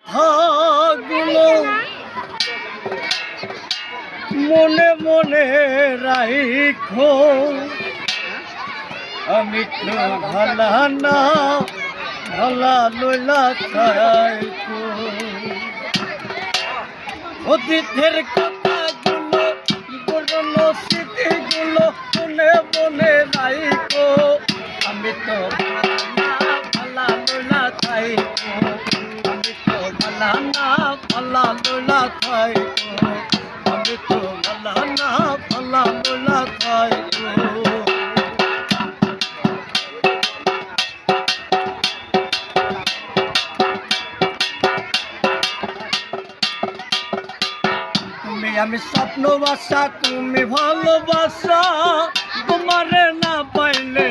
কথাগুলো মনে মনে রাখো, আমি তো ভালা না ভালা লইলা থাইকো। অতীতের কথাগুলো পুরনো স্মৃতিগুলো মনে মনে রাখো, আমি তো ভালা লইলা থাইকো। আমি তো ভালা না ভালা লইলা থাইকো। আমি তো ভালা না ভালা লইলা থাইকো। আমি স্বপ্ন বাসা তুমি ভালোবাসা, তোমারে না পাইলে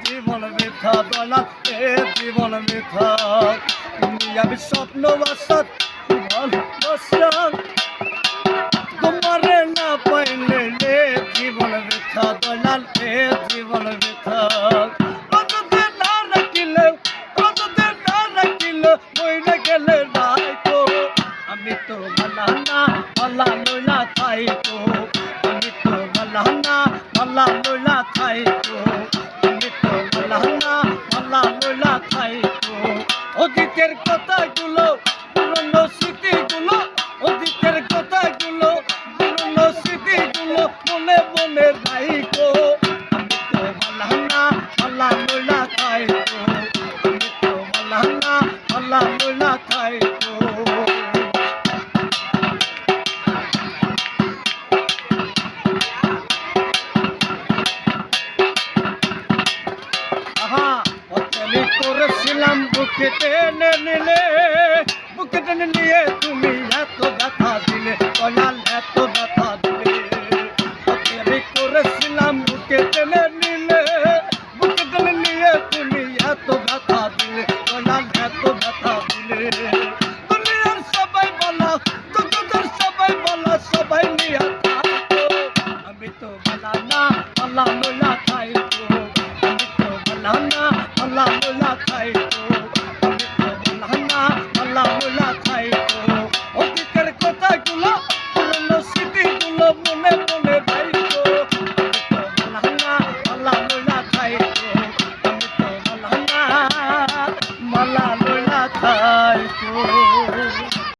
জীবন বৃথা দলা জীবন বৃথা। তুমি আমি স্বপ্ন বাসা ভালোবাসা, তোমারে না পাইলে জীবন বৃথা দলা জীবন বৃথা। কতদিন না রাখিলে কতদিন না রাখিলে বইলে গেলে রাখো, আমি তো ভালা না ভালা লইলা থাইকো। আমি তো ভালা না ভালা লইলা থাইকো। আমি তো ভালা না ভালা লইলা থাইকো। অতীতের কথাগুলো পুরনো স্মৃতিগুলো, অতীতের কথাগুলো পুরনো স্মৃতিগুলো মনে মনে রাখো, আমি তো ভালা না ভালা লইলা থাইকো। আমি তো ভালা না ভালা লইলা থাইকো। আমি করেছিলাম বুকে টেনে নিলে, বুকে টেনে নিয়ে তুমি এত ব্যথা দিলে, কলাল এত ব্যথা দিলে। আমি করেছিলাম বুকে টেনে নিলে, বুকে টেনে নিয়ে তুমি এত ব্যথা দিলে, কলাল এত ব্যথা দিলে। দুনিয়ার সবাই বলা তোদের সবাই বলা সবাই নিয়ে থাকো, আমি তো বলা না বলা নোলা খাইতো। আমি তো বলা না বলা নোলা খাইতো। আমি তো বলা না বলা নোলা খাইতো। অতীতের কথাগুলো পুরনো স্মৃতিগুলো মনে